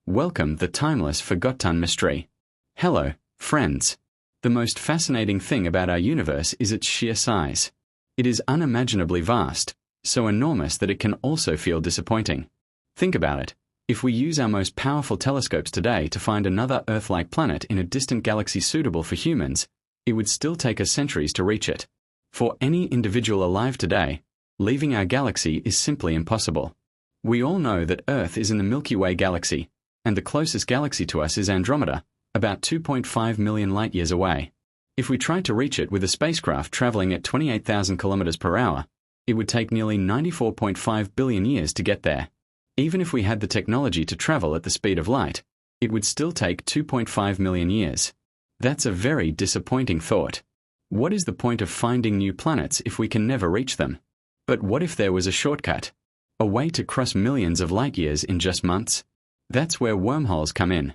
Welcome the timeless forgotten mystery. Hello, friends. The most fascinating thing about our universe is its sheer size. It is unimaginably vast, so enormous that it can also feel disappointing. Think about it. If we use our most powerful telescopes today to find another Earth-like planet in a distant galaxy suitable for humans, it would still take us centuries to reach it. For any individual alive today, leaving our galaxy is simply impossible. We all know that Earth is in the Milky Way galaxy, and the closest galaxy to us is Andromeda, about 2.5 million light-years away. If we tried to reach it with a spacecraft traveling at 28,000 kilometers per hour, it would take nearly 94.5 billion years to get there. Even if we had the technology to travel at the speed of light, it would still take 2.5 million years. That's a very disappointing thought. What is the point of finding new planets if we can never reach them? But what if there was a shortcut? A way to cross millions of light-years in just months? That's where wormholes come in.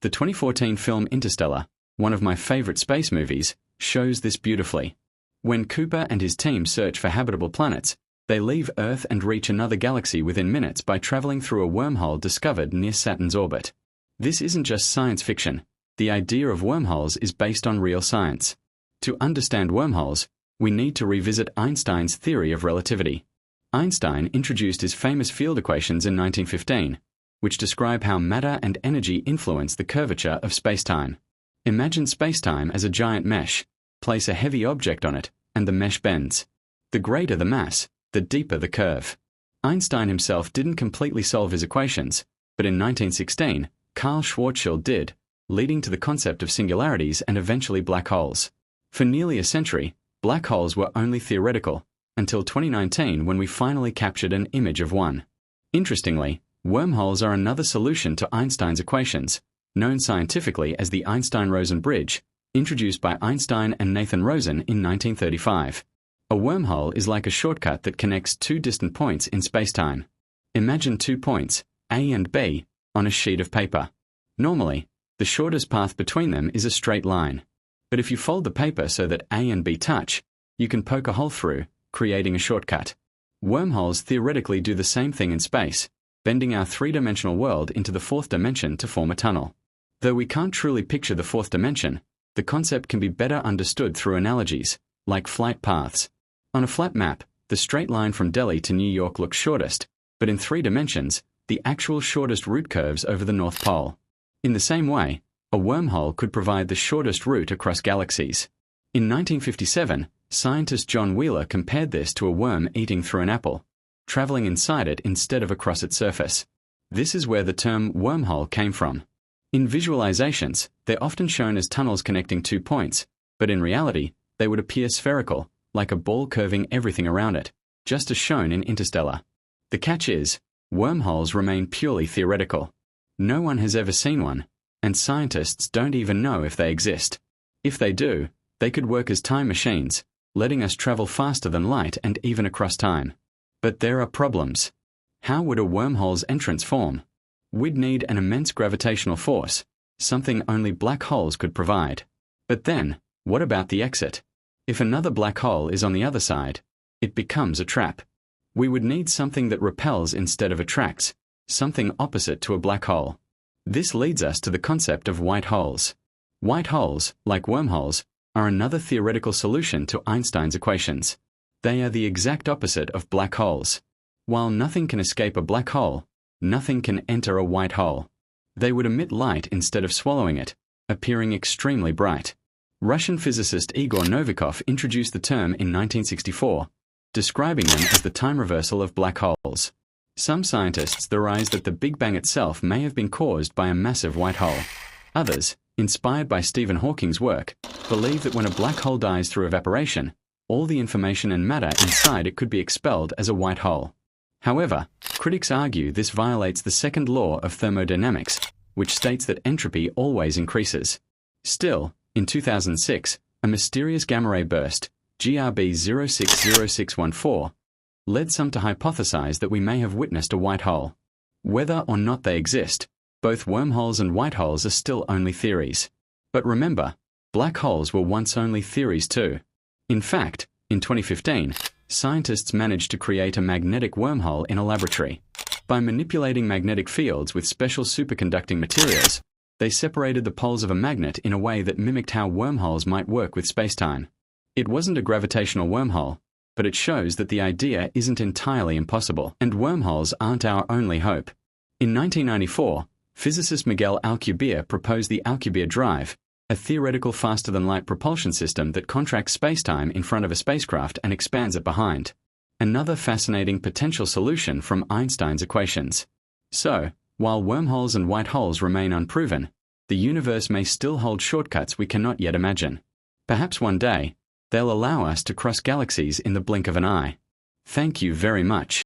The 2014 film Interstellar, one of my favorite space movies, shows this beautifully. When Cooper and his team search for habitable planets, they leave Earth and reach another galaxy within minutes by traveling through a wormhole discovered near Saturn's orbit. This isn't just science fiction. The idea of wormholes is based on real science. To understand wormholes, we need to revisit Einstein's theory of relativity. Einstein introduced his famous field equations in 1915, which describe how matter and energy influence the curvature of spacetime. Imagine spacetime as a giant mesh. Place a heavy object on it, and the mesh bends. The greater the mass, the deeper the curve. Einstein himself didn't completely solve his equations, but in 1916, Karl Schwarzschild did, leading to the concept of singularities and eventually black holes. For nearly a century, black holes were only theoretical, until 2019 when we finally captured an image of one. Interestingly, wormholes are another solution to Einstein's equations, known scientifically as the Einstein-Rosen bridge, introduced by Einstein and Nathan Rosen in 1935. A wormhole is like a shortcut that connects two distant points in spacetime. Imagine 2 points, A and B, on a sheet of paper. Normally, the shortest path between them is a straight line. But if you fold the paper so that A and B touch, you can poke a hole through, creating a shortcut. Wormholes theoretically do the same thing in space, bending our three-dimensional world into the fourth dimension to form a tunnel. Though we can't truly picture the fourth dimension, the concept can be better understood through analogies, like flight paths. On a flat map, the straight line from Delhi to New York looks shortest, but in 3 dimensions, the actual shortest route curves over the North Pole. In the same way, a wormhole could provide the shortest route across galaxies. In 1957, scientist John Wheeler compared this to a worm eating through an apple, traveling inside it instead of across its surface. This is where the term wormhole came from. In visualizations, they're often shown as tunnels connecting 2 points, but in reality, they would appear spherical, like a ball curving everything around it, just as shown in Interstellar. The catch is, wormholes remain purely theoretical. No one has ever seen one, and scientists don't even know if they exist. If they do, they could work as time machines, letting us travel faster than light and even across time. But there are problems. How would a wormhole's entrance form? We'd need an immense gravitational force, something only black holes could provide. But then, what about the exit? If another black hole is on the other side, it becomes a trap. We would need something that repels instead of attracts, something opposite to a black hole. This leads us to the concept of white holes. White holes, like wormholes, are another theoretical solution to Einstein's equations. They are the exact opposite of black holes. While nothing can escape a black hole, nothing can enter a white hole. They would emit light instead of swallowing it, appearing extremely bright. Russian physicist Igor Novikov introduced the term in 1964, describing them as the time reversal of black holes. Some scientists theorize that the Big Bang itself may have been caused by a massive white hole. Others, inspired by Stephen Hawking's work, believe that when a black hole dies through evaporation, all the information and matter inside it could be expelled as a white hole. However, critics argue this violates the second law of thermodynamics, which states that entropy always increases. Still, in 2006, a mysterious gamma-ray burst, GRB 060614, led some to hypothesize that we may have witnessed a white hole. Whether or not they exist, both wormholes and white holes are still only theories. But remember, black holes were once only theories too. In fact, in 2015, scientists managed to create a magnetic wormhole in a laboratory. By manipulating magnetic fields with special superconducting materials, they separated the poles of a magnet in a way that mimicked how wormholes might work with spacetime. It wasn't a gravitational wormhole, but it shows that the idea isn't entirely impossible, and wormholes aren't our only hope. In 1994, physicist Miguel Alcubierre proposed the Alcubierre Drive, a theoretical faster-than-light propulsion system that contracts spacetime in front of a spacecraft and expands it behind. Another fascinating potential solution from Einstein's equations. So, while wormholes and white holes remain unproven, the universe may still hold shortcuts we cannot yet imagine. Perhaps one day, they'll allow us to cross galaxies in the blink of an eye. Thank you very much.